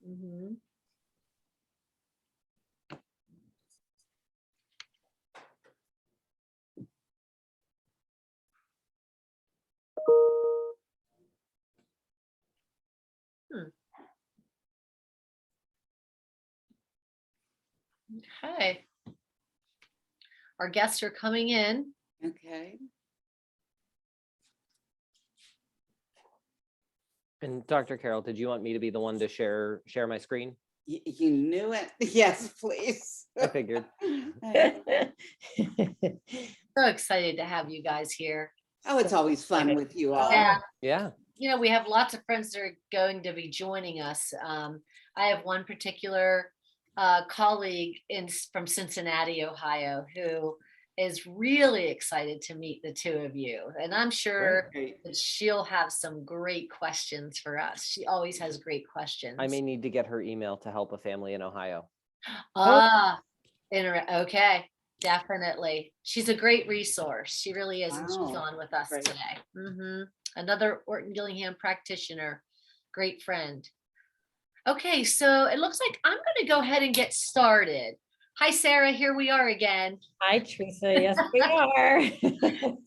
Mhm. Hmm. Okay. Our guests are coming in. Okay. And Dr. Carroll, did you want me to be the one to share my screen? You knew it. Yes, please. I figured. So excited to have you guys here. Oh, it's always fun with you all. Yeah. Yeah. You know, we have lots of friends that are going to be joining us. I have one particular colleague from Cincinnati, Ohio, who is really excited to meet the two of you. And I'm sure Great. that she'll have some great questions for us. She always has great questions. I may need to get her email to help a family in Ohio. Okay. Definitely. She's a great resource. She really is. And she's Wow. on with us Great. today. Another Orton Gillingham practitioner, great friend. Okay, so it looks like I'm going to go ahead and get started. Hi, Sarah. Here we are again. Hi, Teresa. Yes, we are.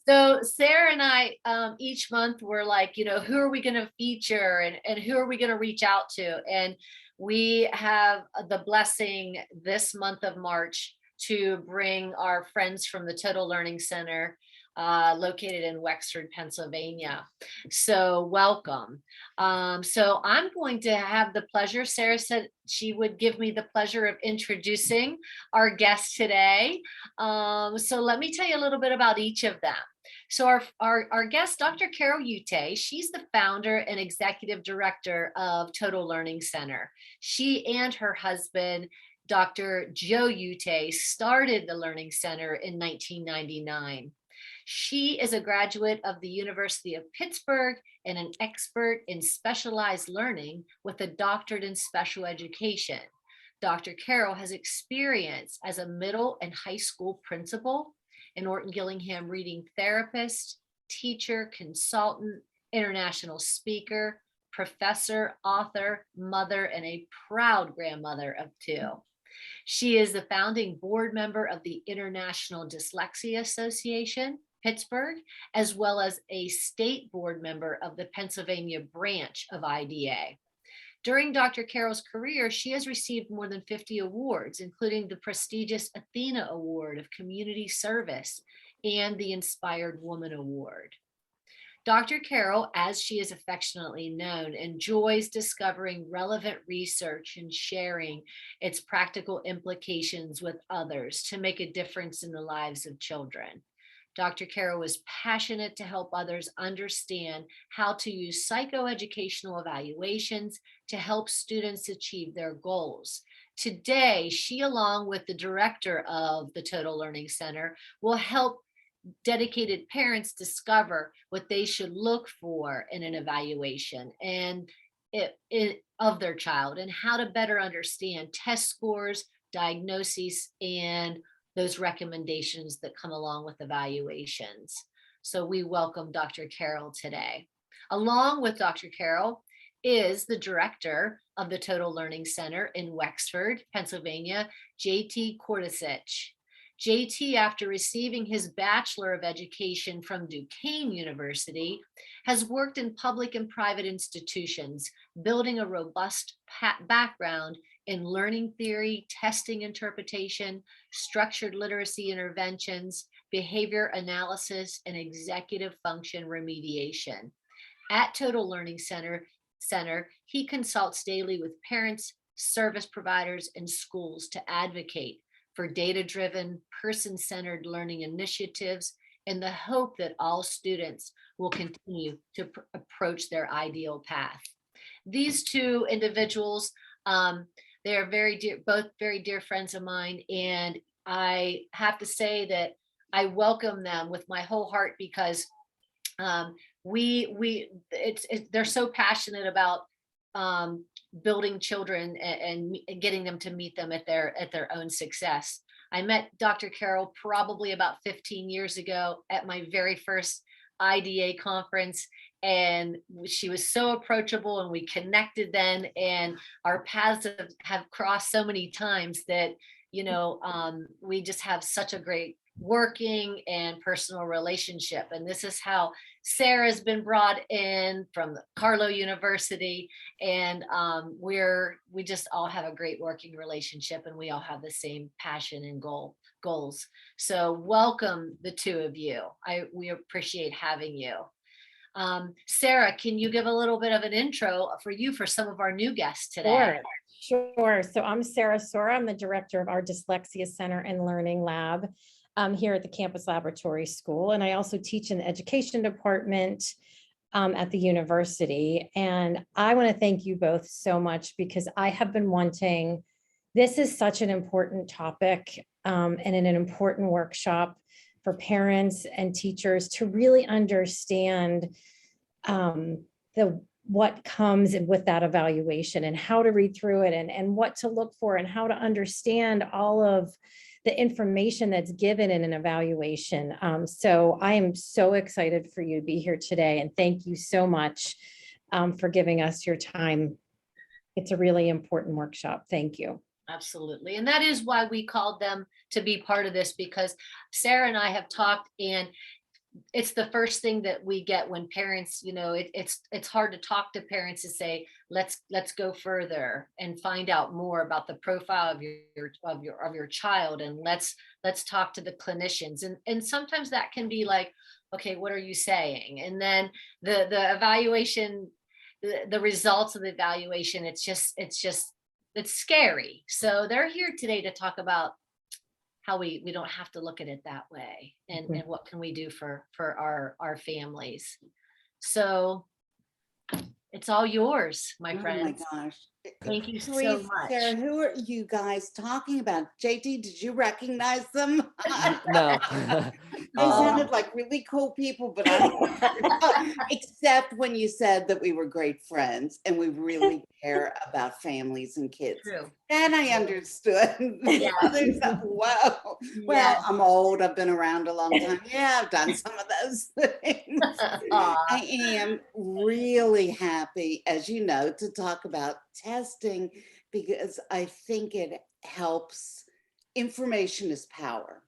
So Sarah and I, each month we're like, you know, who are we going to feature and who are we going to reach out to? And we have the blessing this month of March to bring our friends from the Total Learning Center located in Wexford, Pennsylvania. So welcome. So I'm going to have the pleasure, Sarah said she would give me the pleasure of introducing our guests today. So let me tell you a little bit about each of them. So our guest, Dr. Carol Utay, she's the founder and executive director of Total Learning Center. She and her husband, Dr. Joe Utay, started the Learning Center in 1999. She is a graduate of the University of Pittsburgh and an expert in specialized learning with a doctorate in special education. Dr. Carol has experience as a middle and high school principal, an Orton Gillingham reading therapist, teacher, consultant, international speaker, professor, author, mother, and a proud grandmother of two. She is the founding board member of the International Dyslexia Association, Pittsburgh, as well as a state board member of the Pennsylvania branch of IDA. During Dr. Carol's career, she has received more than 50 awards, including the prestigious Athena Award of Community Service and the Inspired Woman Award. Dr. Carol, as she is affectionately known, enjoys discovering relevant research and sharing its practical implications with others to make a difference in the lives of children. Dr. Carol was passionate to help others understand how to use psychoeducational evaluations to help students achieve their goals. Today, she, along with the director of the Total Learning Center, will help dedicated parents discover what they should look for in an evaluation and of their child and how to better understand test scores, diagnoses, and those recommendations that come along with evaluations. So we welcome Dr. Carol today. Along with Dr. Carol is the director of the Total Learning Center in Wexford, Pennsylvania, JT Kordesich. JT, after receiving his Bachelor of Education from Duquesne University, has worked in public and private institutions, building a robust background in learning theory, testing interpretation, structured literacy interventions, behavior analysis, and executive function remediation. At Total Learning Center, he consults daily with parents, service providers, and schools to advocate for data-driven, person-centered learning initiatives in the hope that all students will continue to approach their ideal path. These two individuals, they are both very dear friends of mine, and I have to say that I welcome them with my whole heart because they're so passionate about building children and getting them to meet them at their own success. I met Dr. Carol probably about 15 years ago at my very first IDA conference, and she was so approachable, and we connected then, and our paths have crossed so many times that, we just have such a great working and personal relationship. And this is how Sarah's been brought in from Carlo University, and we just all have a great working relationship, and we all have the same passion and goals. So welcome, the two of you. We appreciate having you. Sarah, can you give a little bit of an intro for some of our new guests today? Sure. So I'm Sarah Sora. I'm the director of our Dyslexia Center and Learning Lab here at the Campus Laboratory School. And I also teach in the education department at the university. And I want to thank you both so much, because I have been wanting, this is such an important topic and an important workshop for parents and teachers to really understand what comes with that evaluation, and how to read through it, and what to look for, and how to understand all of the information that's given in an evaluation. So I am so excited for you to be here today, and thank you so much for giving us your time. It's a really important workshop. Thank you. Absolutely. And that is why we called them to be part of this, because Sarah and I have talked, and it's the first thing that we get when parents, it's hard to talk to parents to say, let's go further and find out more about the profile of your child, and let's talk to the clinicians. And sometimes that can be like, okay, what are you saying? And then the evaluation, the results of the evaluation, it's scary. So they're here today to talk about how we don't have to look at it that way, and what can we do for our families. So it's all yours, my friend. Oh my gosh. Thank you so Therese, much. Sarah, who are you guys talking about? JT, did you recognize them? No. They sounded like really cool people, but I don't except when you said that we were great friends and we really care about families and kids. True. That I understood. Yeah. Others, whoa. Well, I'm old. I've been around a long time. Yeah, I've done some of those things. I am really happy, as you know, to talk about testing, because I think it helps. Information is power.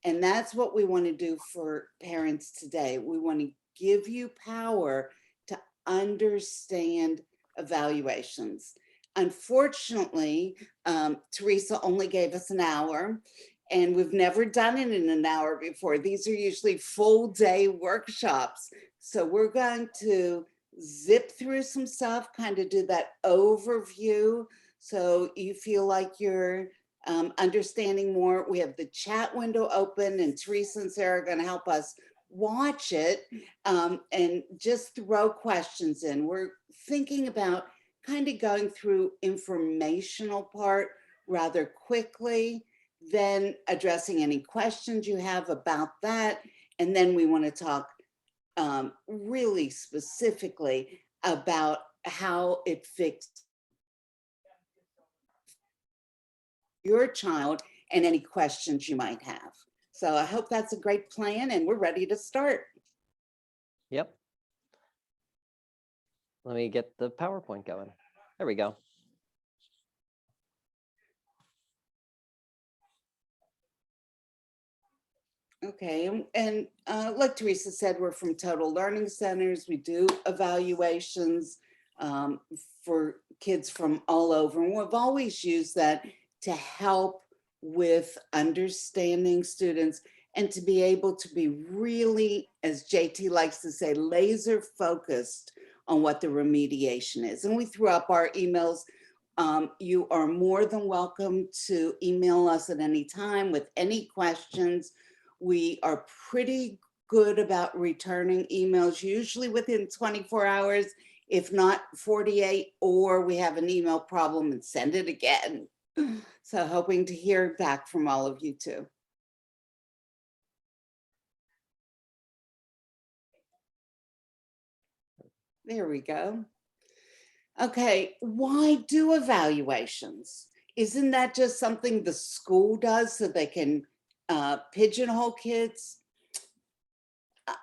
And that's what we want to do for parents today. We want to give you power to understand evaluations. Unfortunately, Teresa only gave us an hour, and we've never done it in an hour before. These are usually full day workshops. So we're going to zip through some stuff, kind of do that overview, so you feel like you're understanding more. We have the chat window open, and Teresa and Sarah are going to help us watch it and just throw questions in. We're thinking about kind of going through informational part rather quickly, then addressing any questions you have about that. And then we want to talk really specifically about how it fits your child and any questions you might have. So I hope that's a great plan, and we're ready to start. Yep. Let me get the PowerPoint going. There we go. Okay, and like Teresa said, we're from Total Learning Centers. We do evaluations for kids from all over, and we've always used that to help with understanding students and to be able to be really, as JT likes to say, laser focused on what the remediation is. And we threw up our emails. You are more than welcome to email us at any time with any questions. We are pretty good about returning emails, usually within 24 hours, if not 48, or we have an email problem and send it again. So hoping to hear back from all of you too. There we go. Okay, why do evaluations? Isn't that just something the school does so they can pigeonhole kids?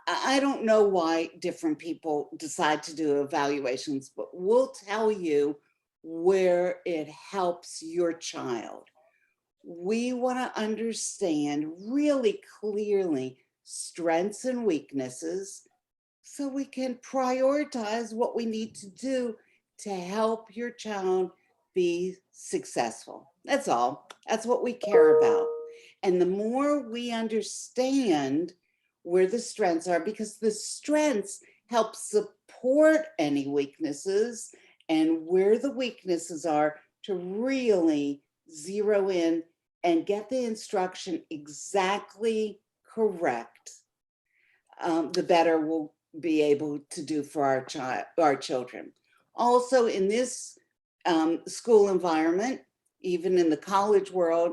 I don't know why different people decide to do evaluations, but we'll tell you where it helps your child. We want to understand really clearly strengths and weaknesses so we can prioritize what we need to do to help your child be successful. That's all. That's what we care about. And the more we understand where the strengths are, because the strengths help support any weaknesses, and where the weaknesses are to really zero in and get the instruction exactly correct, the better we'll be able to do for our children. Also, in this school environment, even in the college world,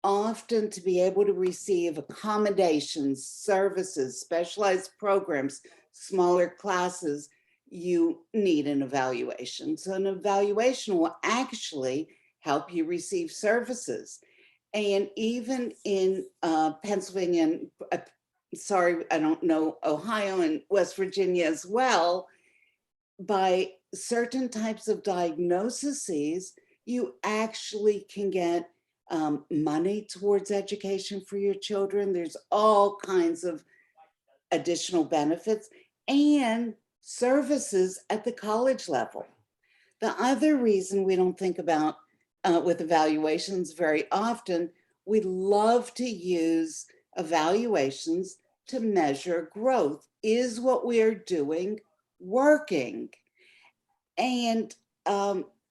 often to be able to receive accommodations, services, specialized programs, smaller classes, you need an evaluation. So an evaluation will actually help you receive services. And even in Pennsylvania, and sorry, I don't know, Ohio and West Virginia as well, by certain types of diagnoses, you actually can get money towards education for your children. There's all kinds of additional benefits and services at the college level. The other reason we don't think about with evaluations very often, we love to use evaluations to measure growth. Is what we're doing working? And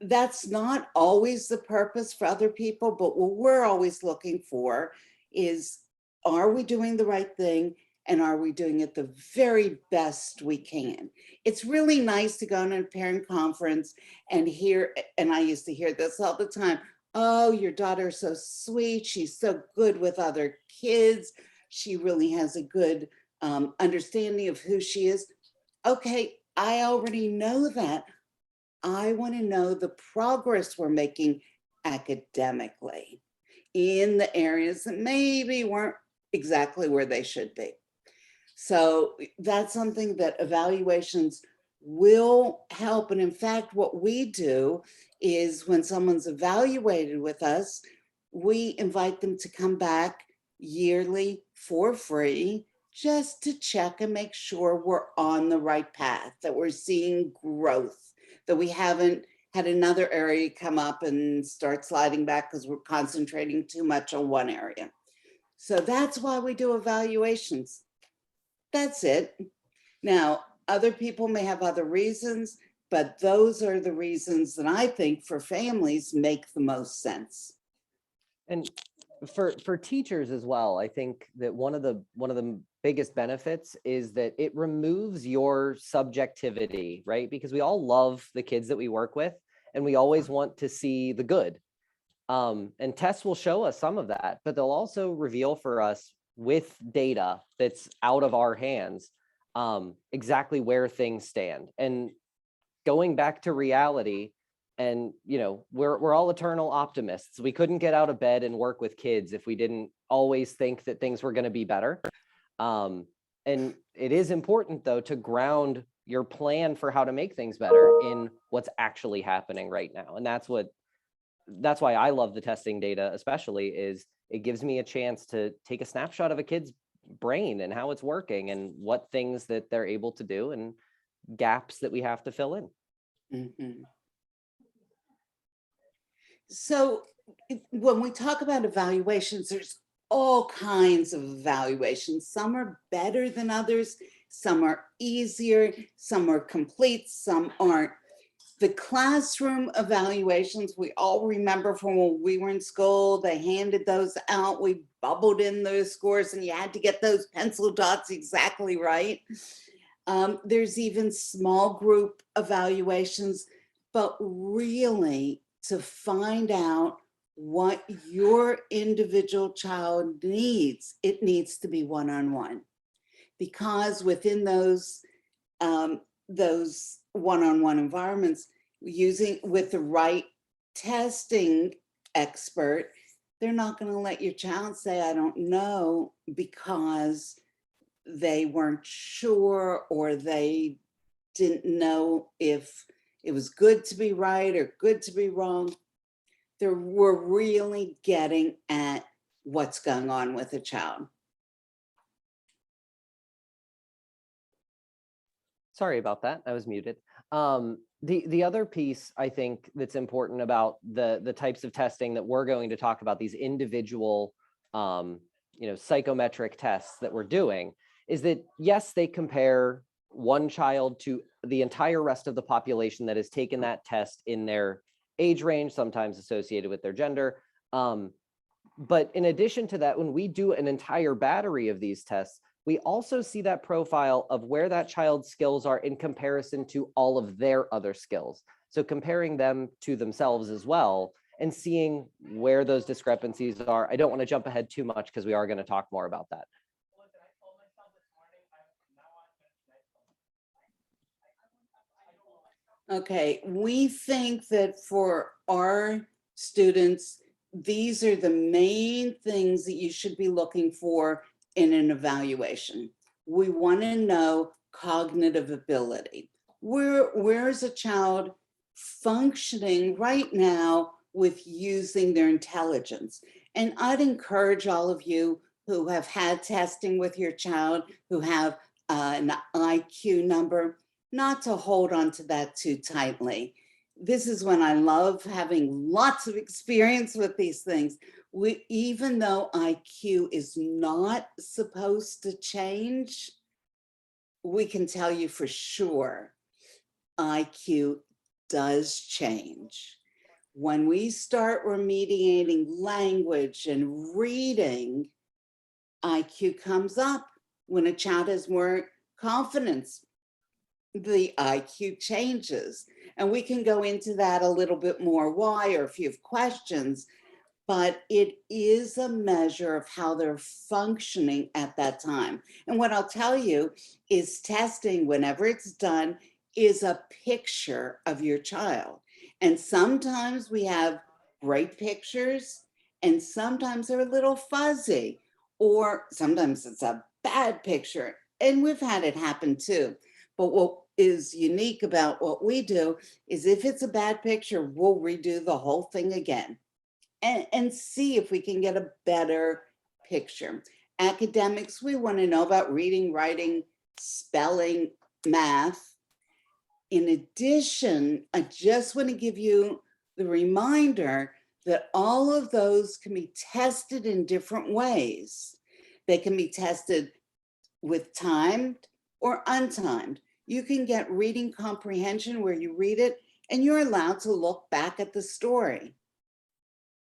that's not always the purpose for other people, but what we're always looking for is, are we doing the right thing? And are we doing it the very best we can? It's really nice to go to a parent conference and hear, and I used to hear this all the time, oh, your daughter's so sweet. She's so good with other kids. She really has a good understanding of who she is. Okay, I already know that. I want to know the progress we're making academically in the areas that maybe weren't exactly where they should be. So that's something that evaluations will help. And in fact, what we do is when someone's evaluated with us, we invite them to come back yearly for free, just to check and make sure we're on the right path, that we're seeing growth, that we haven't had another area come up and start sliding back because we're concentrating too much on one area. So that's why we do evaluations. That's it. Now, other people may have other reasons, but those are the reasons that I think for families make the most sense. And for teachers as well, I think that one of the biggest benefits is that it removes your subjectivity, right? Because we all love the kids that we work with, and we always want to see the good. And tests will show us some of that, but they'll also reveal for us with data that's out of our hands, exactly where things stand. And going back to reality, and we're all eternal optimists. We couldn't get out of bed and work with kids if we didn't always think that things were going to be better. And it is important, though, to ground your plan for how to make things better in what's actually happening right now. And that's why I love the testing data, especially, is it gives me a chance to take a snapshot of a kid's brain and how it's working and what things that they're able to do and gaps that we have to fill in. Mm-hmm. So when we talk about evaluations, there's all kinds of evaluations. Some are better than others. Some are easier. Some are complete. Some aren't. The classroom evaluations, we all remember from when we were in school, they handed those out. We bubbled in those scores and you had to get those pencil dots exactly right. There's even small group evaluations, but really to find out what your individual child needs, it needs to be one-on-one. Because within those one-on-one environments, using with the right testing expert, they're not going to let your child say, I don't know, because they weren't sure, or they didn't know if it was good to be right or good to be wrong. We're really getting at what's going on with a child. Sorry about that. I was muted. The other piece I think that's important about the types of testing that we're going to talk about, these individual psychometric tests that we're doing, is that yes, they compare one child to the entire rest of the population that has taken that test in their age range, sometimes associated with their gender. But in addition to that, when we do an entire battery of these tests, we also see that profile of where that child's skills are in comparison to all of their other skills. So comparing them to themselves as well and seeing where those discrepancies are. I don't want to jump ahead too much because we are going to talk more about that. Okay, we think that for our students, these are the main things that you should be looking for in an evaluation. We want to know cognitive ability. Where is a child functioning right now with using their intelligence? And I'd encourage all of you who have had testing with your child, who have an IQ number, not to hold on to that too tightly. This is when I love having lots of experience with these things. Even though IQ is not supposed to change, we can tell you for sure IQ does change. When we start remediating language and reading, IQ comes up. When a child has more confidence, the IQ changes. And we can go into that a little bit more why, or if you have questions, but it is a measure of how they're functioning at that time. And what I'll tell you is testing, whenever it's done, is a picture of your child. And sometimes we have great pictures, and sometimes they're a little fuzzy, or sometimes it's a bad picture. And we've had it happen too. But what is unique about what we do is if it's a bad picture, we'll redo the whole thing again and see if we can get a better picture. Academics, we want to know about reading, writing, spelling, math. In addition, I just want to give you the reminder that all of those can be tested in different ways. They can be tested with timed or untimed. You can get reading comprehension where you read it and you're allowed to look back at the story.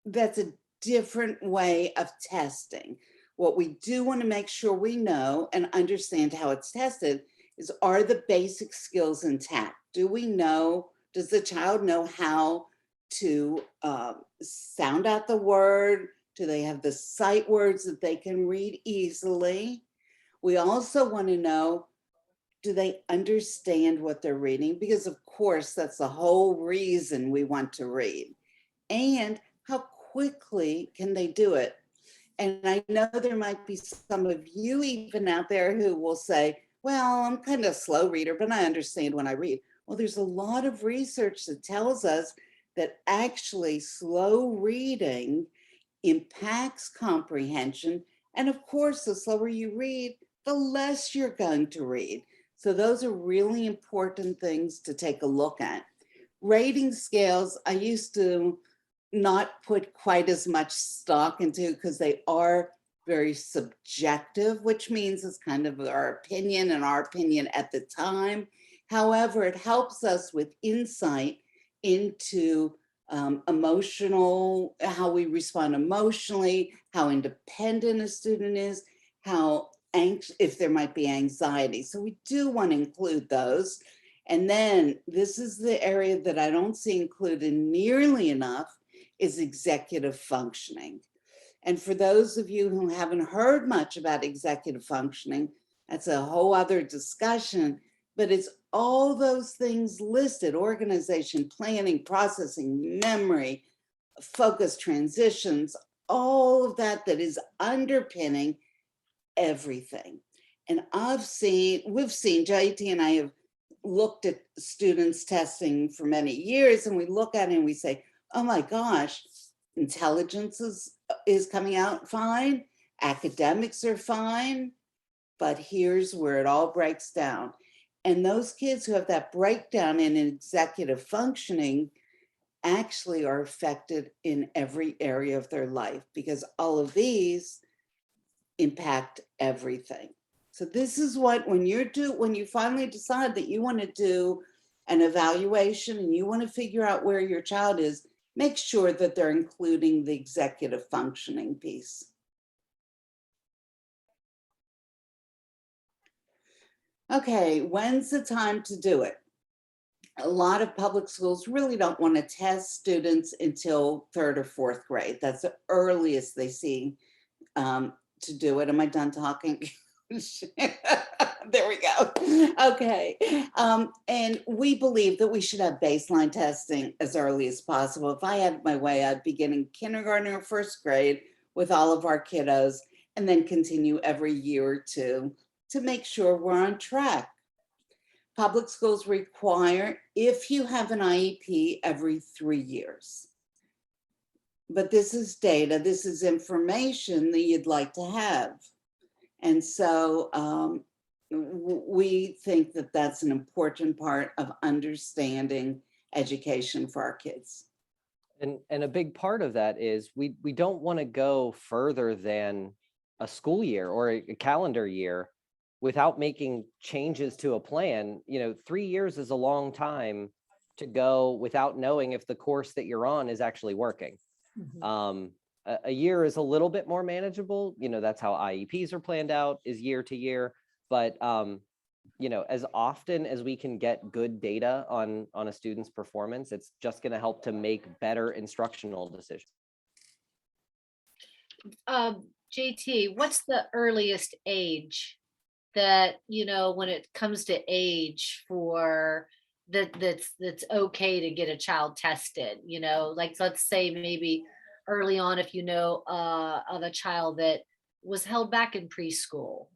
That's a different way of testing. What we do want to make sure we know and understand how it's tested is, are the basic skills intact? Do we know, does the child know how to sound out the word? Do they have the sight words that they can read easily? We also want to know, do they understand what they're reading? Because of course, that's the whole reason we want to read. And how quickly can they do it? And I know there might be some of you even out there who will say, well, I'm kind of a slow reader, but I understand when I read. Well, there's a lot of research that tells us that actually slow reading impacts comprehension. And of course, the slower you read, the less you're going to read. So those are really important things to take a look at. Rating scales, I used to not put quite as much stock into because they are very subjective, which means it's kind of our opinion and our opinion at the time. However, it helps us with insight into emotional, how we respond emotionally, how independent a student is, how anxious, if there might be anxiety. So we do want to include those. And then this is the area that I don't see included nearly enough, is executive functioning. And for those of you who haven't heard much about executive functioning, that's a whole other discussion, but it's all those things listed: organization, planning, processing, memory, focus, transitions, all of that that is underpinning everything. And we've seen, JT and I have looked at students testing for many years, and we look at it and we say, oh my gosh, intelligence is coming out fine, academics are fine, but here's where it all breaks down. And those kids who have that breakdown in executive functioning actually are affected in every area of their life, because all of these impact everything. So this is what, when you finally decide that you want to do an evaluation and you want to figure out where your child is, make sure that they're including the executive functioning piece. Okay, when's the time to do it? A lot of public schools really don't want to test students until 3rd or 4th grade. That's the earliest they see to do it. Am I done talking? There we go. Okay. And we believe that we should have baseline testing as early as possible. If I had my way, I'd begin in kindergarten or 1st grade with all of our kiddos, and then continue every year or two to make sure we're on track. Public schools require, if you have an IEP, every 3 years. But this is data, this is information that you'd like to have. And so we think that that's an important part of understanding education for our kids. And a big part of that is we don't want to go further than a school year or a calendar year without making changes to a plan. 3 years is a long time to go without knowing if the course that you're on is actually working. Mhm. A year is a little bit more manageable. That's how IEPs are planned out, is year to year. But as often as we can get good data on a student's performance, it's just going to help to make better instructional decisions. JT, what's the earliest age that, when it comes to age for that's okay to get a child tested? Like, let's say maybe early on, if of a child that was held back in preschool,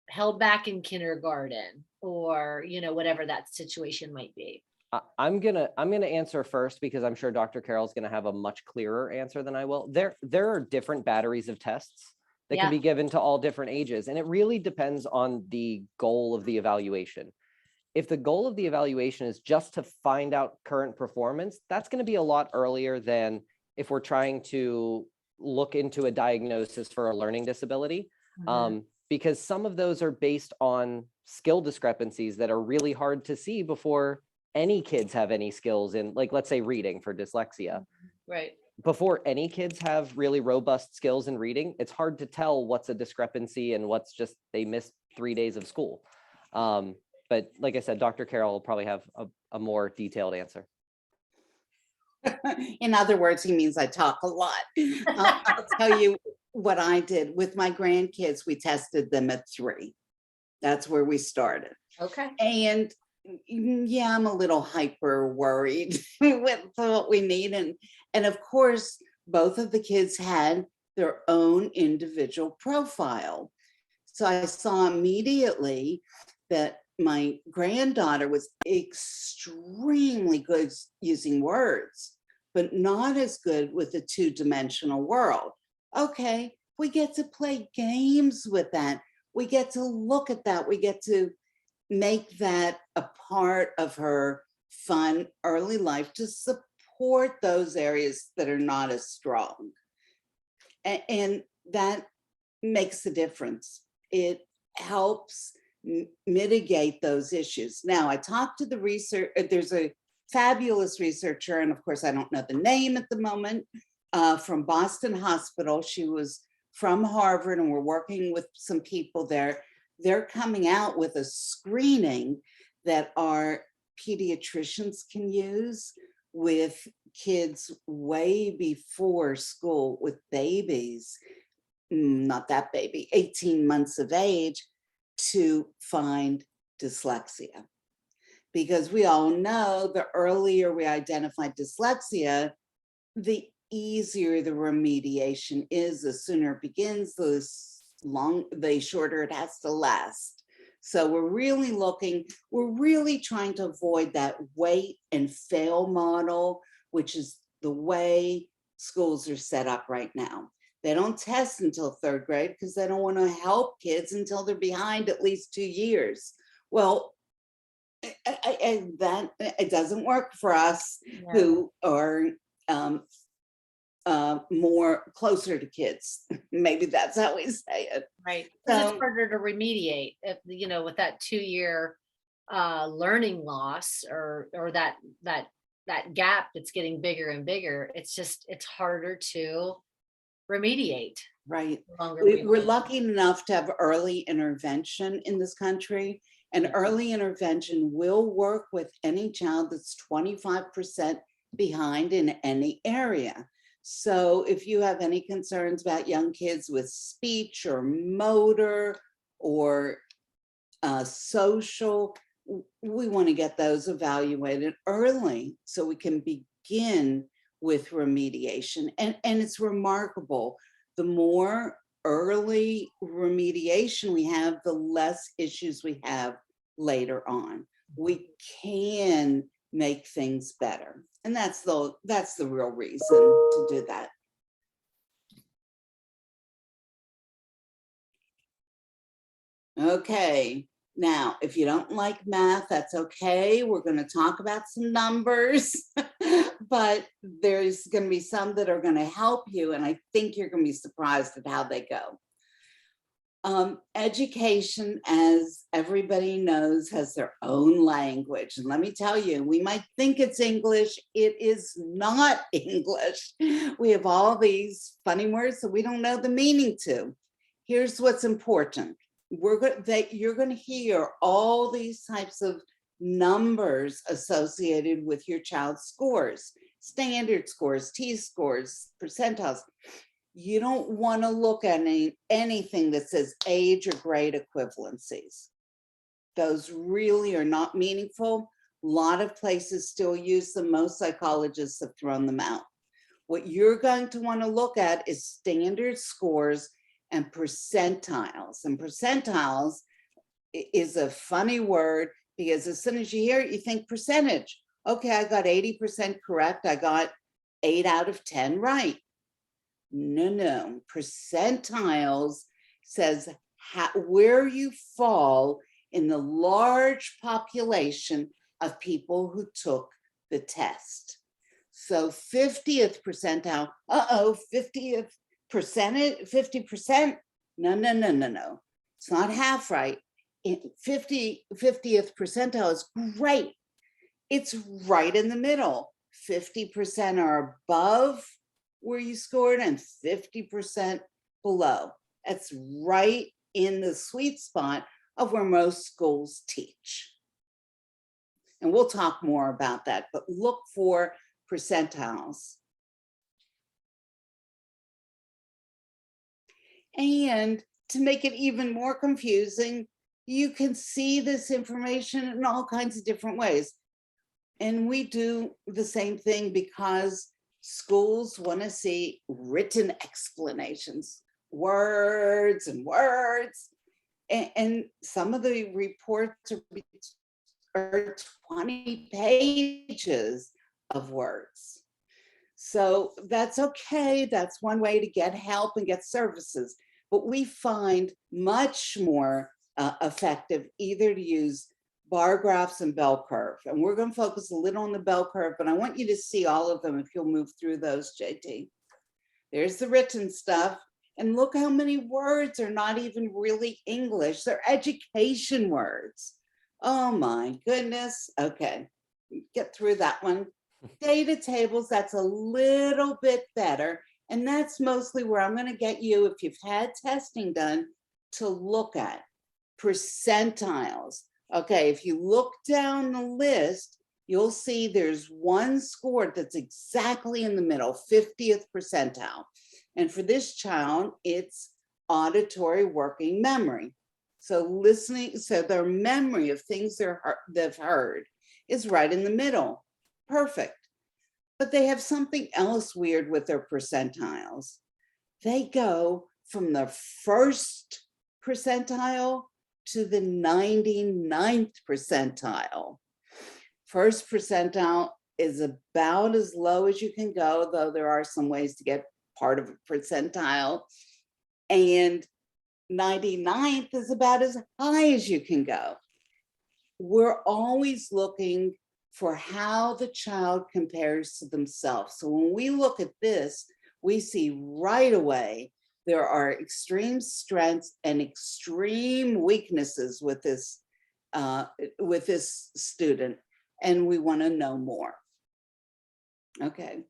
held back in kindergarten, or whatever that situation might be. I'm gonna answer first, because I'm sure Dr. Carroll's gonna have a much clearer answer than I will. There are different batteries of tests that can be given to all different ages, and it really depends on the goal of the evaluation. If the goal of the evaluation is just to find out current performance, that's going to be a lot earlier than if we're trying to look into a diagnosis for a learning disability. Because some of those are based on skill discrepancies that are really hard to see before any kids have any skills in, like, let's say reading for dyslexia. Right. Before any kids have really robust skills in reading, it's hard to tell what's a discrepancy and what's just they missed 3 days of school. But like I said, Dr. Carroll will probably have a more detailed answer. In other words, he means I talk a lot. I'll tell you what I did with my grandkids. We tested them at 3. That's where we started. Okay. And yeah, I'm a little hyper worried with what we need. And of course, both of the kids had their own individual profile. So I saw immediately that my granddaughter was extremely good using words, but not as good with the 2-dimensional world. Okay, we get to play games with that. We get to look at that. We get to make that a part of her fun early life to support those areas that are not as strong. And that makes a difference. It helps mitigate those issues. Now, I talked to the research, there's a fabulous researcher, and of course, I don't know the name at the moment, from Boston Hospital. She was from Harvard, and we're working with some people there. They're coming out with a screening that our pediatricians can use with kids way before school, with babies, not that baby, 18 months of age, to find dyslexia. Because we all know the earlier we identify dyslexia, the easier the remediation is. The sooner it begins, the the shorter it has to last. So we're really trying to avoid that wait and fail model, which is the way schools are set up right now. They don't test until 3rd grade because they don't want to help kids until they're behind at least 2 years. Well, that it doesn't work for us who are more closer to kids. Maybe that's how we say it. Right. So, it's harder to remediate, if, with that 2-year learning loss or that gap that's getting bigger and bigger. It's harder to remediate. Right. We're We're lucky enough to have early intervention in this country, and early intervention will work with any child that's 25% behind in any area. So if you have any concerns about young kids with speech or motor or social, we want to get those evaluated early so we can begin with remediation. And it's remarkable. The more early remediation we have, the less issues we have later on. We can make things better. And that's the real reason to do that. Okay, now, if you don't like math, that's okay. We're going to talk about some numbers, but there's going to be some that are going to help you, and I think you're going to be surprised at how they go. Education, as everybody knows, has their own language. And let me tell you, we might think it's English. It is not English. We have all these funny words that we don't know the meaning to. Here's what's important. You're going to hear all these types of numbers associated with your child's scores, standard scores, T-scores, percentiles. You don't want to look at anything that says age or grade equivalencies. Those really are not meaningful. A lot of places still use them. Most psychologists have thrown them out. What you're going to want to look at is standard scores and percentiles. And percentiles is a funny word because as soon as you hear it, you think percentage. Okay, I got 80% correct. I got 8 out of 10 right. No. Percentiles says where you fall in the large population of people who took the test. So 50th percentile, 50th percentage, 50%? No. It's not half right. 50th percentile is great. It's right in the middle. 50% are above where you scored and 50% below. That's right in the sweet spot of where most schools teach. And we'll talk more about that, but look for percentiles. And to make it even more confusing, you can see this information in all kinds of different ways. And we do the same thing because schools want to see written explanations, words and words. And some of the reports are 20 pages of words. So that's okay. That's one way to get help and get services. But we find much more effective either to use bar graphs and bell curve. And we're going to focus a little on the bell curve, but I want you to see all of them if you'll move through those, JT. There's the written stuff. And look how many words are not even really English. They're education words. Oh my goodness. Okay, get through that one. Data tables, that's a little bit better. And that's mostly where I'm going to get you, if you've had testing done, to look at percentiles. Okay, if you look down the list, you'll see there's one score that's exactly in the middle, 50th percentile. And for this child, it's auditory working memory. So listening, so their memory of things they've heard is right in the middle. Perfect. But they have something else weird with their percentiles. They go from the first percentile to the 99th percentile. First percentile is about as low as you can go, though there are some ways to get part of a percentile. And 99th is about as high as you can go. We're always looking for how the child compares to themselves. So when we look at this, we see right away there are extreme strengths and extreme weaknesses with this student, and we want to know more. Okay.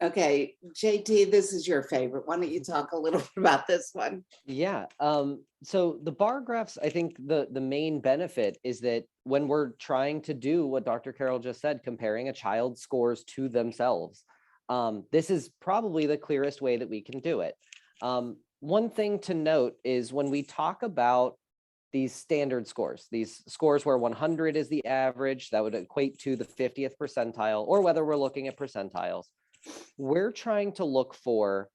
Okay, JT, this is your favorite. Why don't you talk a little bit about this one? Yeah. So the bar graphs, I think the main benefit is that when we're trying to do what Dr. Carroll just said, comparing a child's scores to themselves, this is probably the clearest way that we can do it. One thing to note is when we talk about these standard scores, these scores where 100 is the average, that would equate to the 50th percentile, or whether we're looking at percentiles, we're trying to look for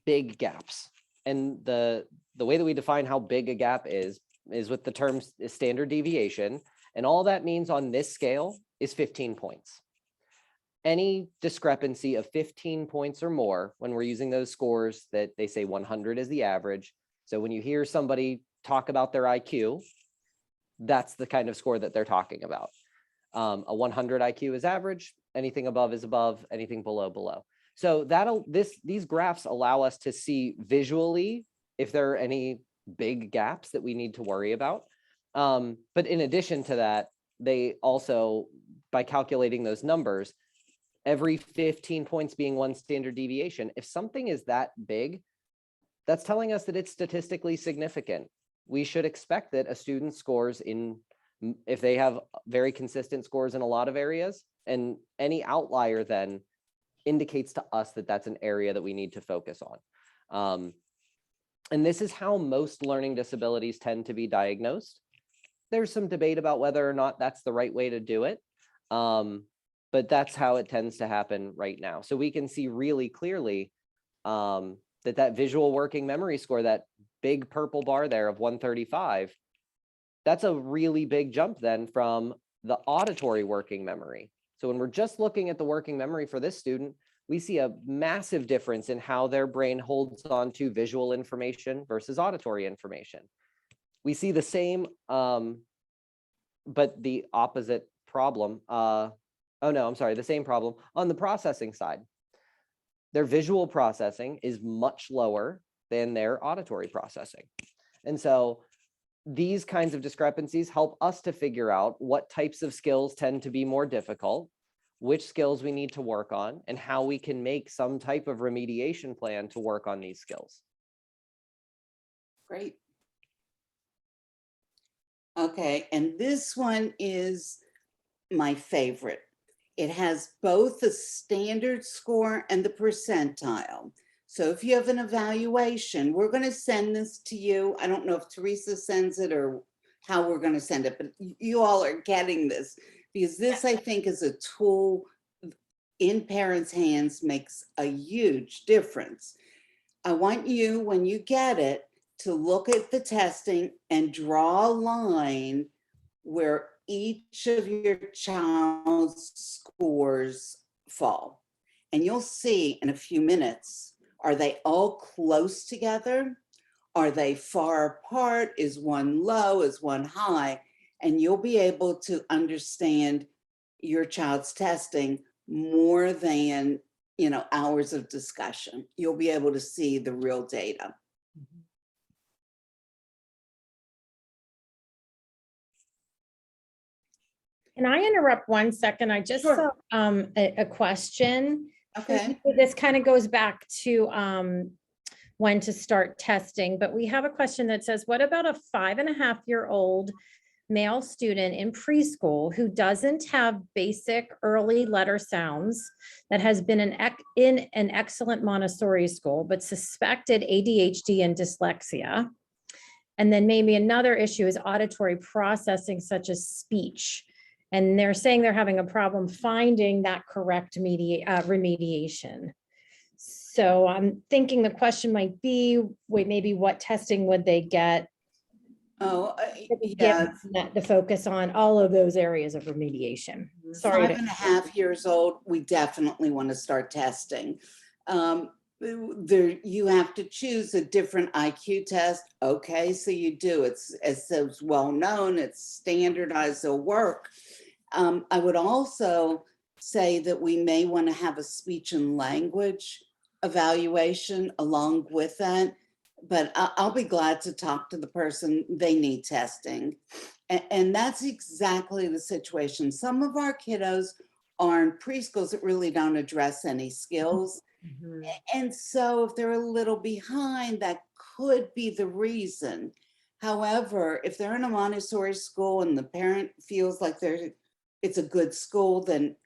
big gaps. And the way that we define how big a gap is with the term standard deviation. And all that means on this scale is 15 points. Any discrepancy of 15 points or more when we're using those scores that they say 100 is the average. So when you hear somebody talk about their IQ, that's the kind of score that they're talking about. A 100 IQ is average, anything above is above, anything below. So these graphs allow us to see visually if there are any big gaps that we need to worry about. But in addition to that, they also, by calculating those numbers, every 15 points being one standard deviation, if something is that big, that's telling us that it's statistically significant. We should expect that a student scores if they have very consistent scores in a lot of areas, and any outlier then indicates to us that that's an area that we need to focus on. And this is how most learning disabilities tend to be diagnosed. There's some debate about whether or not that's the right way to do it, but that's how it tends to happen right now. So we can see really clearly that visual working memory score, that big purple bar there of 135, that's a really big jump then from the auditory working memory. So when we're just looking at the working memory for this student, we see a massive difference in how their brain holds on to visual information versus auditory information. We see the same, but the opposite problem. The same problem on the processing side. Their visual processing is much lower than their auditory processing. And so these kinds of discrepancies help us to figure out what types of skills tend to be more difficult, which skills we need to work on, and how we can make some type of remediation plan to work on these skills. Great. Okay, and this one is my favorite. It has both the standard score and the percentile. So if you have an evaluation, we're going to send this to you. I don't know if Teresa sends it or how we're going to send it, but you all are getting this because this, I think, is a tool in parents' hands, makes a huge difference. I want you, when you get it, to look at the testing and draw a line where each of your child's scores fall. And you'll see in a few minutes, are they all close together? Are they far apart? Is one low? Is one high? And you'll be able to understand your child's testing more than, hours of discussion. You'll be able to see the real data. Can I interrupt 1 second? I just Sure. saw a question. Okay. This kind of goes back to when to start testing, but we have a question that says, what about a 5.5-year-old male student in preschool who doesn't have basic early letter sounds, that has been in an excellent Montessori school, but suspected ADHD and dyslexia? And then maybe another issue is auditory processing, such as speech. And they're saying they're having a problem finding that correct remediation. So I'm thinking the question might be, wait, maybe what testing would they get? Oh, Given yeah, that the focus on all of those areas of remediation. Sorry. 5.5 years old, we definitely want to start testing. You have to choose a different IQ test. Okay, so you do. It's well known. It's standardized. It'll work. I would also say that we may want to have a speech and language evaluation along with that. But I'll be glad to talk to the person. They need testing. And that's exactly the situation. Some of our kiddos are in preschools that really don't address any skills. Mhm. And so if they're a little behind, that could be the reason. However, if they're in a Montessori school and the parent feels like it's a good school, then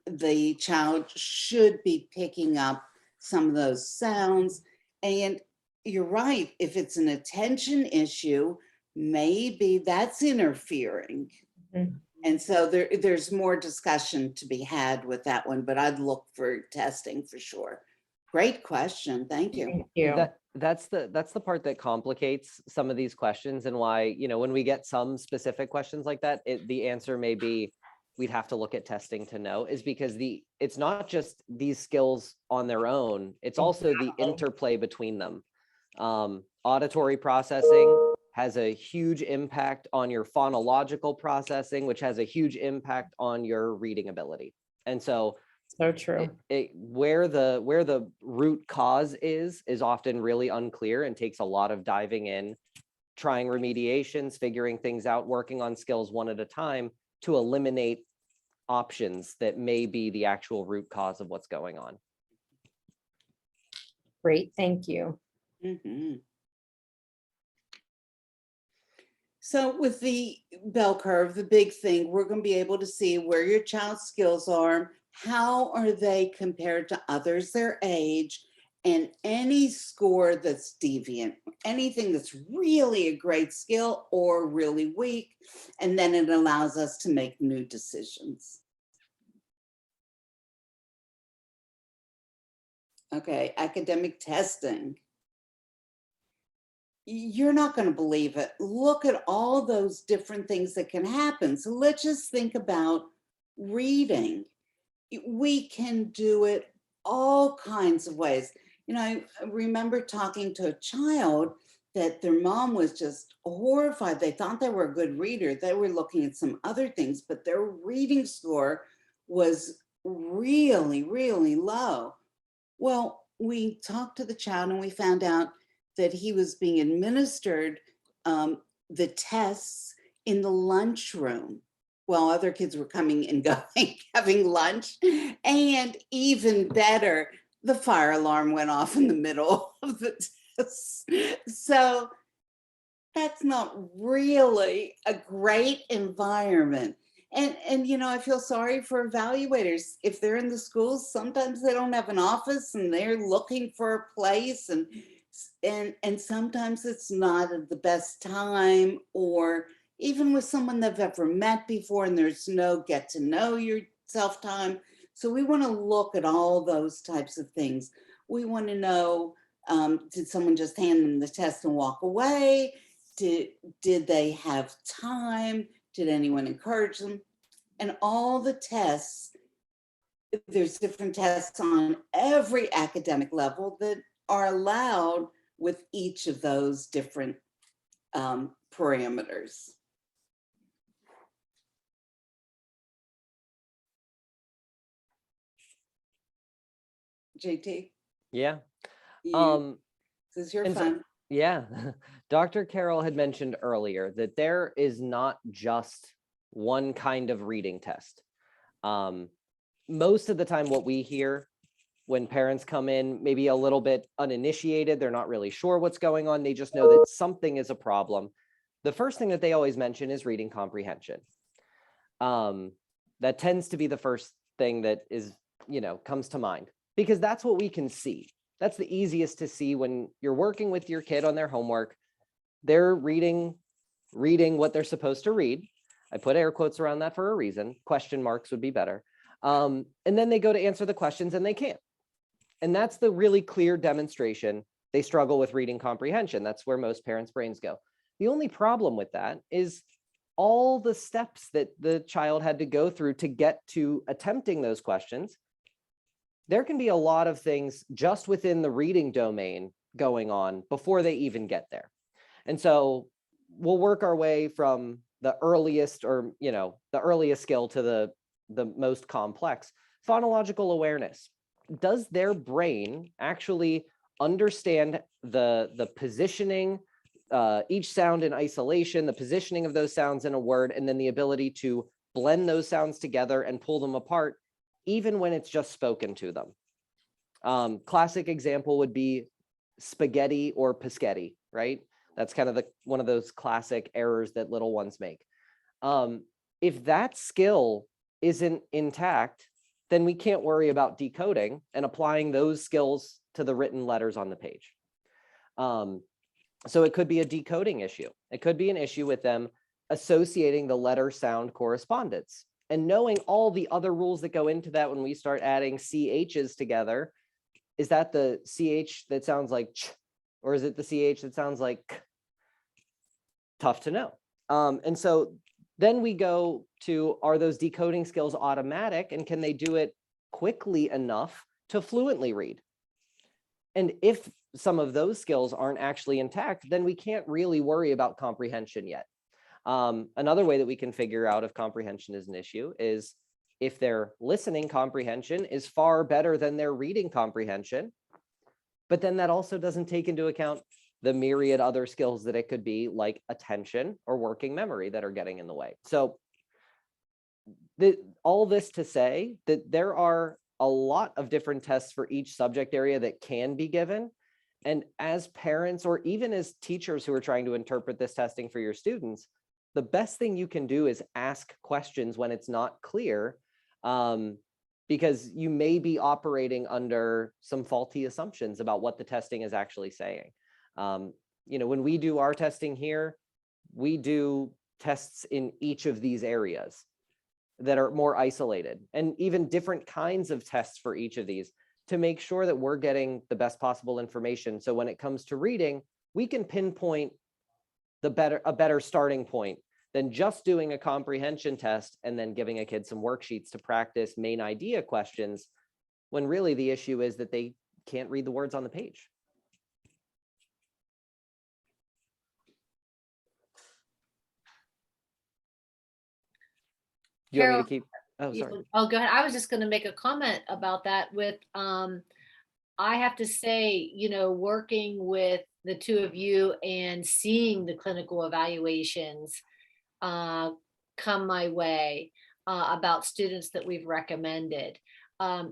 the child should be picking up some of those sounds. And you're right, if it's an attention issue, maybe that's interfering. Mhm. And so there's more discussion to be had with that one, but I'd look for testing for sure. Great question. Thank you. Thank you. That's the part that complicates some of these questions, and why, when we get some specific questions like that, the answer may be we'd have to look at testing to know, is because it's not just these skills on their own, it's also the interplay between them. Auditory processing has a huge impact on your phonological processing, which has a huge impact on your reading ability. And so True. where the root cause is often really unclear and takes a lot of diving in, trying remediations, figuring things out, working on skills one at a time to eliminate options that may be the actual root cause of what's going on. Great, thank you. Mhm. So with the bell curve, the big thing, we're going to be able to see where your child's skills are, how are they compared to others their age, and any score that's deviant, anything that's really a great skill or really weak, and then it allows us to make new decisions. Okay, academic testing. You're not going to believe it. Look at all those different things that can happen. So let's just think about reading. We can do it all kinds of ways. I remember talking to a child that their mom was just horrified. They thought they were a good reader. They were looking at some other things, but their reading score was really, really low. Well, we talked to the child and we found out that he was being administered the tests in the lunchroom while other kids were coming and going, having lunch. And even better, the fire alarm went off in the middle of the test. So that's not really a great environment. And I feel sorry for evaluators. If they're in the schools, sometimes they don't have an office and they're looking for a place, and sometimes it's not at the best time, or even with someone they've ever met before and there's no get to know yourself time. So we want to look at all those types of things. We want to know, did someone just hand them the test and walk away? Did they have time? Did anyone encourage them? And all the tests, there's different tests on every academic level that are allowed with each of those different parameters. JT? Yeah. This is your and fun. Yeah. Dr. Carroll had mentioned earlier that there is not just one kind of reading test. Most of the time what we hear when parents come in, maybe a little bit uninitiated, they're not really sure what's going on, they just know that something is a problem. The first thing that they always mention is reading comprehension. That tends to be the first thing that is, comes to mind, because that's what we can see. That's the easiest to see when you're working with your kid on their homework. They're reading what they're supposed to read. I put air quotes around that for a reason. Question marks would be better. And then they go to answer the questions and they can't. And that's the really clear demonstration. They struggle with reading comprehension. That's where most parents' brains go. The only problem with that is all the steps that the child had to go through to get to attempting those questions. There can be a lot of things just within the reading domain going on before they even get there. And so we'll work our way from the earliest, or, you know, the earliest skill to the most complex. Phonological awareness. Does their brain actually understand the positioning, each sound in isolation, the positioning of those sounds in a word, and then the ability to blend those sounds together and pull them apart, even when it's just spoken to them? Classic example would be spaghetti or pischetti, right? That's kind of one of those classic errors that little ones make. If that skill isn't intact, then we can't worry about decoding and applying those skills to the written letters on the page. So it could be a decoding issue. It could be an issue with them associating the letter sound correspondence and knowing all the other rules that go into that. When we start adding CHs together, is that the CH that sounds like ch, or is it the CH that sounds like k? Tough to know. And so then we go to, are those decoding skills automatic, and can they do it quickly enough to fluently read? And if some of those skills aren't actually intact, then we can't really worry about comprehension yet. Another way that we can figure out if comprehension is an issue is if their listening comprehension is far better than their reading comprehension, but then that also doesn't take into account the myriad other skills that it could be, like attention or working memory, that are getting in the way. So all this to say that there are a lot of different tests for each subject area that can be given. And as parents, or even as teachers who are trying to interpret this testing for your students, the best thing you can do is ask questions when it's not clear, because you may be operating under some faulty assumptions about what the testing is actually saying. You know, when we do our testing here, we do tests in each of these areas that are more isolated, and even different kinds of tests for each of these to make sure that we're getting the best possible information. So when it comes to reading, we can pinpoint a better starting point than just doing a comprehension test and then giving a kid some worksheets to practice main idea questions, when really the issue is that they can't read the words on the page. You want me to keep? Oh, sorry. Oh, go ahead. I was just going to make a comment about that with, I have to say, you know, working with the two of you and seeing the clinical evaluations come my way about students that we've recommended.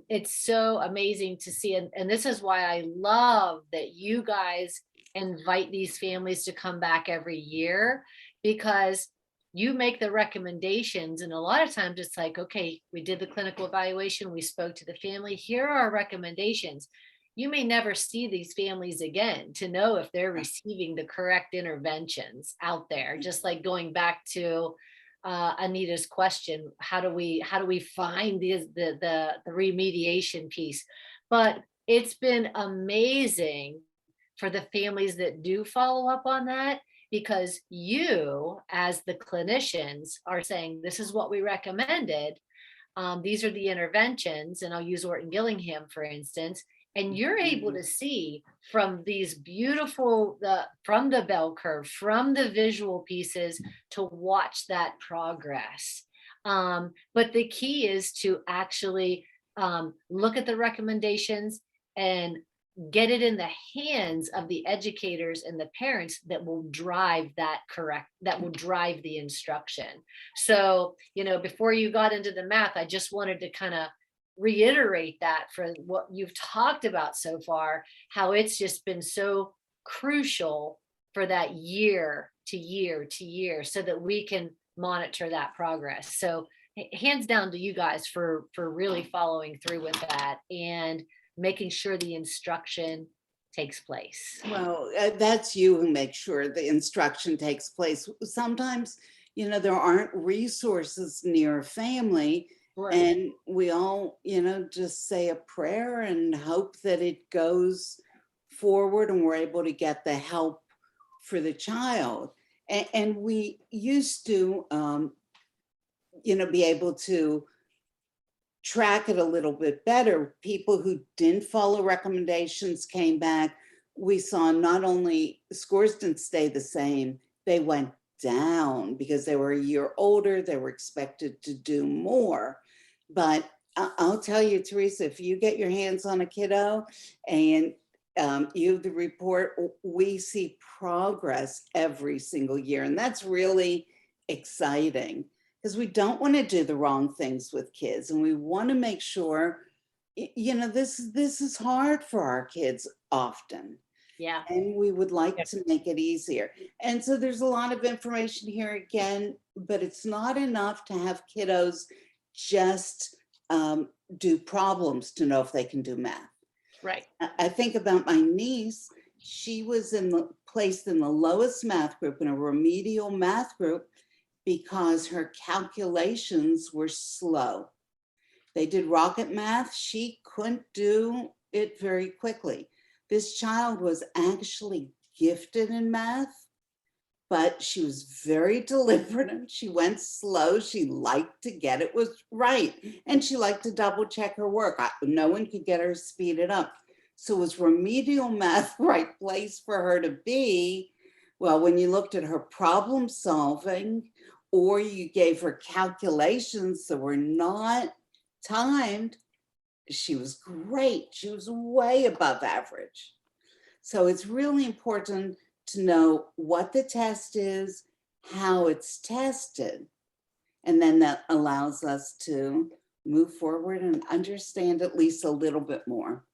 It's so amazing to see. And this is why I love that you guys invite these families to come back every year, because you make the recommendations. And a lot of times it's like, okay, we did the clinical evaluation, we spoke to the family, here are our recommendations. You may never see these families again to know if they're receiving the correct interventions out there. Just like going back to Anita's question, how do we find the remediation piece? But it's been amazing for the families that do follow up on that, because you as the clinicians are saying, this is what we recommended. These are the interventions, and I'll use Orton Gillingham, for instance, and you're able to see from these beautiful, from the bell curve, from the visual pieces, to watch that progress. But the key is to actually look at the recommendations and get it in the hands of the educators and the parents that will drive that will drive the instruction. So, you know, before you got into the math, I just wanted to kind of reiterate that for what you've talked about so far, how it's just been so crucial for that year to year to year, so that we can monitor that progress. So hands down to you guys for really following through with that and making sure the instruction takes place. Well, that's you who makes sure the instruction takes place. Sometimes, you know, there aren't resources near a family, Right. And we all, just say a prayer and hope that it goes forward and we're able to get the help for the child. And we used to, be able to track it a little bit better. People who didn't follow recommendations came back. We saw not only scores didn't stay the same, they went down because they were a year older, they were expected to do more. But I'll tell you, Teresa, if you get your hands on a kiddo and you have the report, we see progress every single year. And that's really exciting because we don't want to do the wrong things with kids. And we want to make sure, this is hard for our kids often. Yeah. And we would like to make it easier. And so there's a lot of information here again, but it's not enough to have kiddos just do problems to know if they can do math. Right. I think about my niece. She was placed in the lowest math group, in a remedial math group, because her calculations were slow. They did rocket math. She couldn't do it very quickly. This child was actually gifted in math, but she was very deliberate and she went slow. She liked to get it was right. And she liked to double check her work. No one could get her to speed it up. So was remedial math the right place for her to be? Well, when you looked at her problem solving, or you gave her calculations that were not timed, she was great. She was way above average. So it's really important to know what the test is, how it's tested, and then that allows us to move forward and understand at least a little bit more.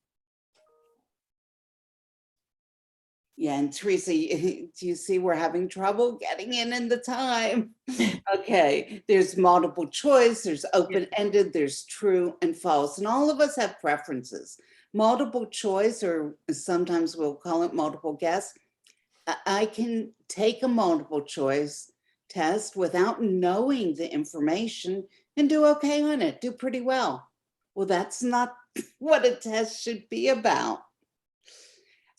Yeah, and Teresa, do you see we're having trouble getting in the time? Okay, there's multiple choice, there's open-ended, there's true and false, and all of us have preferences. Multiple choice, or sometimes we'll call it multiple guess. I can take a multiple choice test without knowing the information and do okay on it, do pretty well. Well, that's not what a test should be about.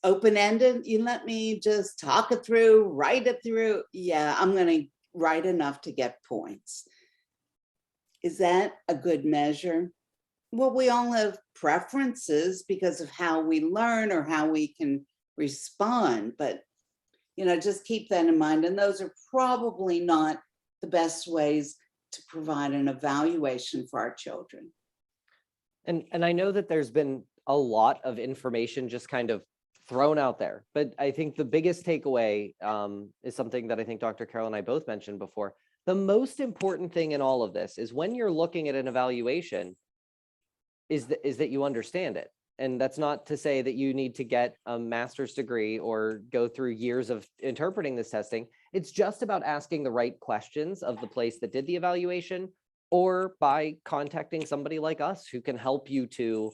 Open-ended, you let me just talk it through, write it through. Yeah, I'm going to write enough to get points. Is that a good measure? Well, we all have preferences because of how we learn or how we can respond, but just keep that in mind. And those are probably not the best ways to provide an evaluation for our children. And I know that there's been a lot of information just kind of thrown out there, but I think the biggest takeaway is something that I think Dr. Carroll and I both mentioned before. The most important thing in all of this is when you're looking at an evaluation is that you understand it. And that's not to say that you need to get a master's degree or go through years of interpreting this testing. It's just about asking the right questions of the place that did the evaluation, or by contacting somebody like us who can help you to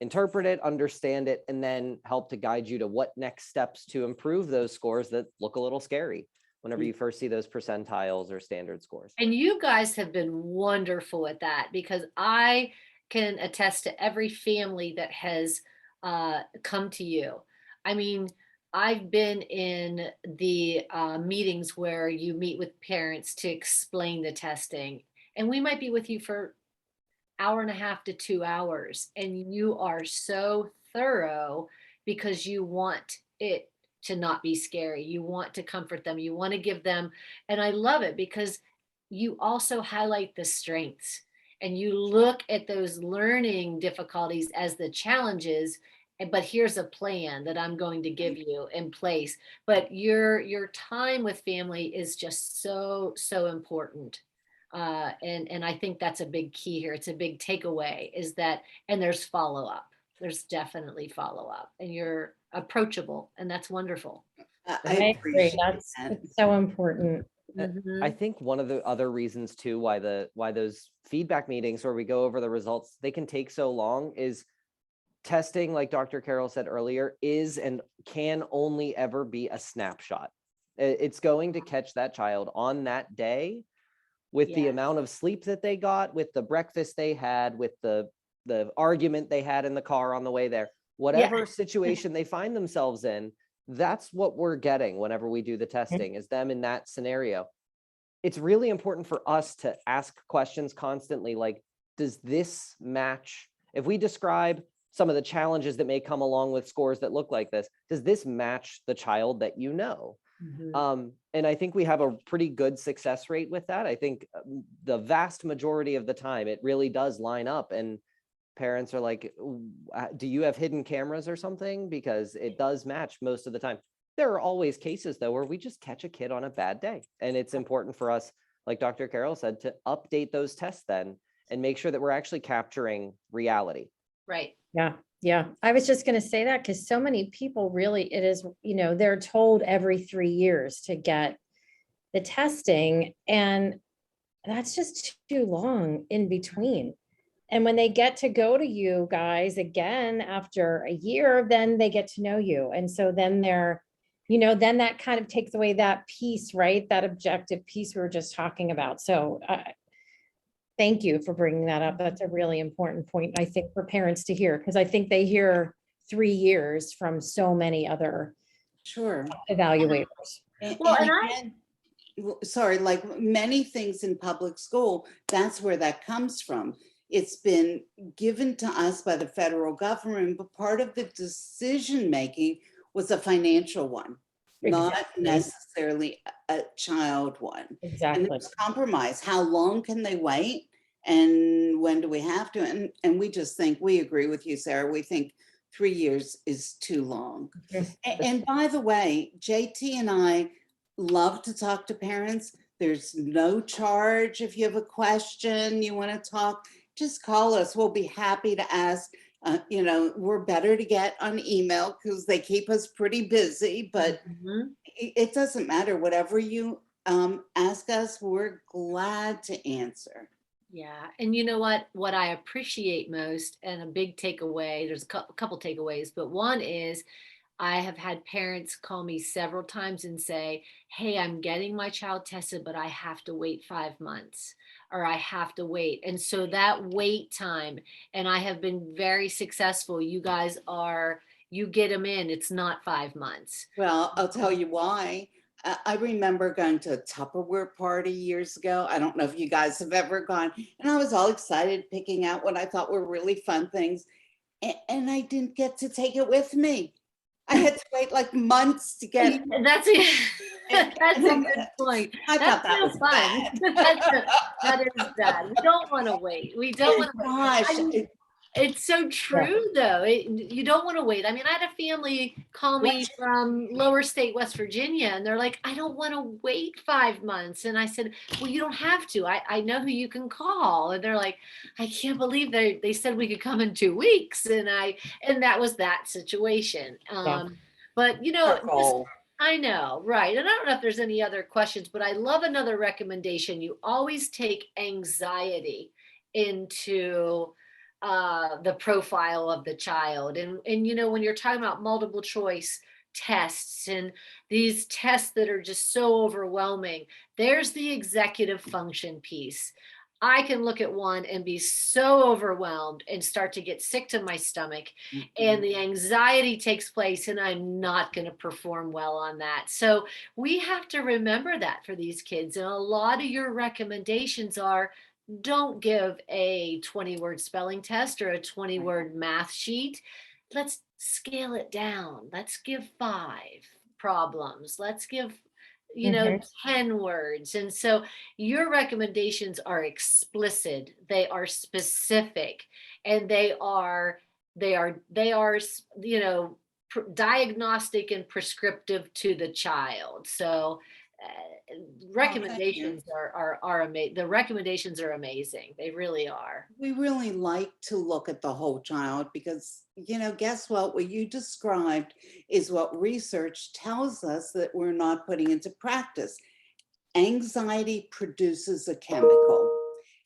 interpret it, understand it, and then help to guide you to what next steps to improve those scores that look a little scary whenever you first see those percentiles or standard scores. And you guys have been wonderful at that, because I can attest to every family that has come to you. I mean, I've been in the meetings where you meet with parents to explain the testing, and we might be with you for hour and a half to 2 hours, and you are so thorough because you want it to not be scary. You want to comfort them. You want to give them, and I love it because you also highlight the strengths and you look at those learning difficulties as the challenges. But here's a plan that I'm going to give you in place. But your time with family is just so important. And I think that's a big key here. It's a big takeaway, is that, and there's follow-up. There's definitely follow-up, and you're approachable, and that's wonderful. I appreciate That's that. it's so important. I think one of the other reasons too why those feedback meetings where we go over the results, they can take so long, is testing, like Dr. Carroll said earlier, is and can only ever be a snapshot. It's going to catch that child on that day with the Yes. amount of sleep that they got, with the breakfast they had, with the argument they had in the car on the way there, whatever situation they find themselves in, that's what we're getting whenever we do the testing, is them in that scenario. It's really important for us to ask questions constantly, like, does this match? If we describe some of the challenges that may come along with scores that look like this, does this match the child that you know? And I think we have a pretty good success rate with that. I think the vast majority of the time, it really does line up, and parents are like, do you have hidden cameras or something? Because it does match most of the time. There are always cases, though, where we just catch a kid on a bad day. And it's important for us, like Dr. Carroll said, to update those tests then and make sure that we're actually capturing reality. Right. Yeah. Yeah. I was just going to say that because so many people really, it is, they're told every 3 years to get the testing, and that's just too long in between. And when they get to go to you guys again after a year, then they get to know you. And so then they're, then that kind of takes away that piece, right? That objective piece we were just talking about. So thank you for bringing that up. That's a really important point, I think, for parents to hear, because I think they hear 3 years from so many other evaluators. Well, and again, sorry, like many things in public school, that's where that comes from. It's been given to us by the federal government, but part of the decision making was a financial one, not necessarily a child one. Exactly. And there's compromise. How long can they wait? And when do we have to? And we just think, we agree with you, Sarah. We think 3 years is too long. And by the way, JT and I love to talk to parents. There's no charge. If you have a question, you want to talk, just call us. We'll be happy to ask. We're better to get on email because they keep us pretty busy, but it doesn't matter. Whatever you ask us, we're glad to answer. Yeah. And you know what I appreciate most, and a big takeaway, there's a couple takeaways, but one is I have had parents call me several times and say, hey, I'm getting my child tested, but I have to wait 5 months, or I have to wait. And so that wait time, and I have been very successful. You guys you get them in, it's not 5 months. Well, I'll tell you why. I remember going to a Tupperware party years ago. I don't know if you guys have ever gone. And I was all excited, picking out what I thought were really fun things. And I didn't get to take it with me. I had to wait like months to get it. That's a good point. I thought that was fun. That is bad. We don't want to wait. We don't want to wait. It's so true, though. You don't want to wait. I mean, I had a family call me from Lower State, West Virginia, and they're like, I don't want to wait 5 months. And I said, well, you don't have to. I know who you can call. And they're like, I can't believe they said we could come in 2 weeks. And that was that situation. But, I know, right. And I don't know if there's any other questions, but I love another recommendation. You always take anxiety into the profile of the child. And when you're talking about multiple choice tests and these tests that are just so overwhelming, there's the executive function piece. I can look at one and be so overwhelmed and start to get sick to my stomach, and the anxiety takes place, and I'm not going to perform well on that. So we have to remember that for these kids. And a lot of your recommendations are, don't give a 20-word spelling test or a 20-word math sheet. Let's scale it down. Let's give 5 problems. Let's give 10 words. And so your recommendations are explicit, they are specific, and they are diagnostic and prescriptive to the child. So recommendations are amazing. The recommendations are amazing. They really are. We really like to look at the whole child because, guess what? What you described is what research tells us that we're not putting into practice. Anxiety produces a chemical,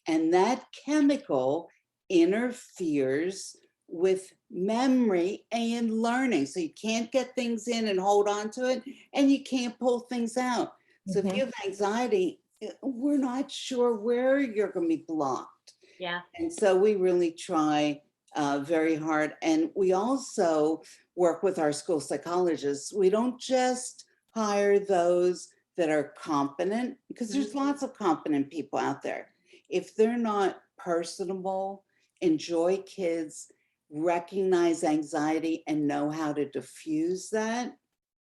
and that chemical interferes with memory and learning. So you can't get things in and hold on to it, and you can't pull things out. So if you have anxiety, we're not sure where you're going to be blocked. Yeah. And so we really try very hard. And we also work with our school psychologists. We don't just hire those that are competent, because there's lots of competent people out there. If they're not personable, enjoy kids, recognize anxiety, and know how to diffuse that,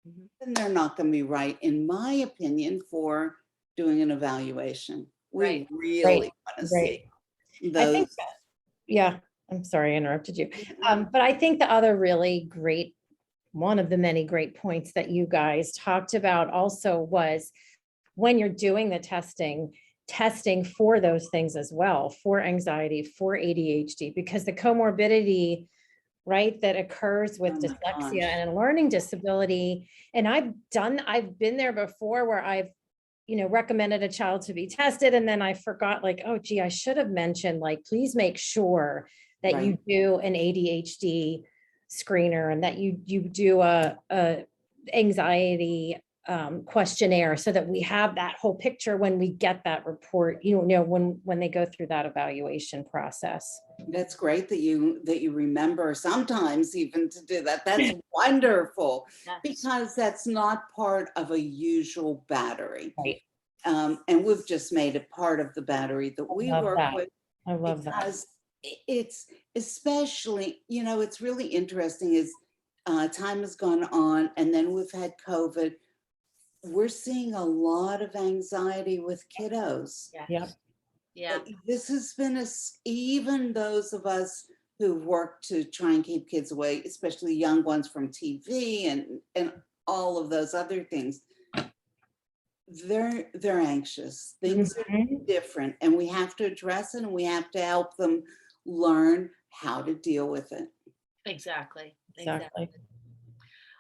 then they're not going to be right, in my opinion, for doing an evaluation. We Right. really want to see I think those. Yeah, I'm sorry I interrupted you. But I think the other really great, one of the many great points that you guys talked about also was when you're doing the testing for those things as well, for anxiety, for ADHD, because the comorbidity, right, that occurs with Oh my dyslexia gosh. and a learning disability. And I've been there before where I've, recommended a child to be tested. And then I forgot, like, oh, gee, I should have mentioned, like, please make sure that you Right. do an ADHD screener and that you do a anxiety questionnaire, so that we have that whole picture when we get that report, when they go through that evaluation process. That's great that you remember sometimes even to do that. That's wonderful, Yes. because that's not part of a usual battery. Right. And we've just made it part of the battery that we love work that. with, I love that. because it's especially, it's really interesting is time has gone on, and then we've had COVID. We're seeing a lot of anxiety with kiddos. Yep. Yeah. This has been even those of us who've worked to try and keep kids away, especially young ones, from TV and all of those other things. They're anxious. Things are different, and we have to address it, and we have to help them learn how to deal with it. Exactly. Exactly.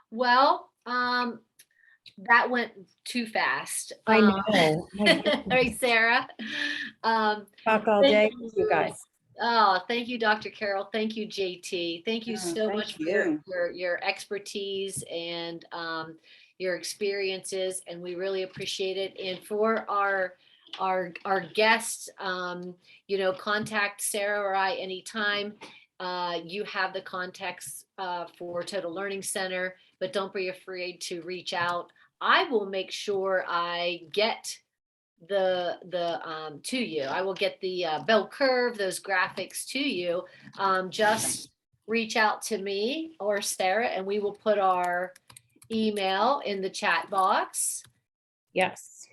Well, that went too fast. I know. Right, Sarah. Talk all day with you guys. Oh, thank you, Dr. Carroll. Thank you, JT. Thank you so thank much you. for your expertise and your experiences, and we really appreciate it. And for our guests, contact Sarah or I anytime. You have the contacts for Total Learning Center, but don't be afraid to reach out. I will make sure I get the to you. I will get the bell curve, those graphics to you. Just reach out to me or Sarah, and we will put our email in the chat box. Yes.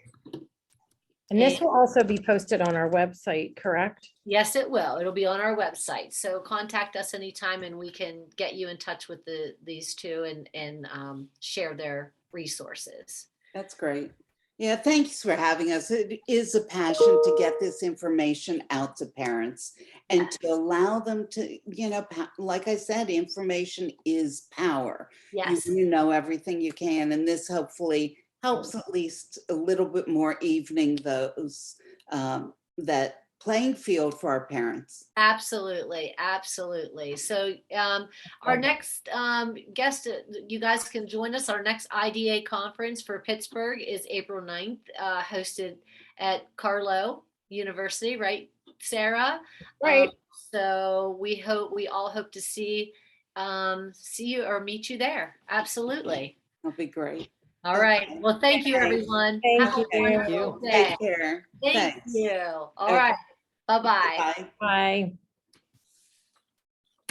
And this will also be posted on our website, correct? Yes, it will. It'll be on our website. So contact us anytime, and we can get you in touch with these two and share their resources. That's great. Yeah, thanks for having us. It is a passion to get this information out to parents and to allow them to, like I said, information is power. Yes. You know everything you can, and this hopefully helps at least a little bit more evening those that playing field for our parents. Absolutely. Absolutely. So our next guest, you guys can join us. Our next IDA conference for Pittsburgh is April 9th, hosted at Carlow University, right, Sarah? Right. So we all hope to see you or meet you there. Absolutely. That'll be great. All right. Well, thank you, everyone. Thank Have a wonderful day. Take care. Thank Thanks. you. All Okay. right. Bye-bye. Bye. Bye.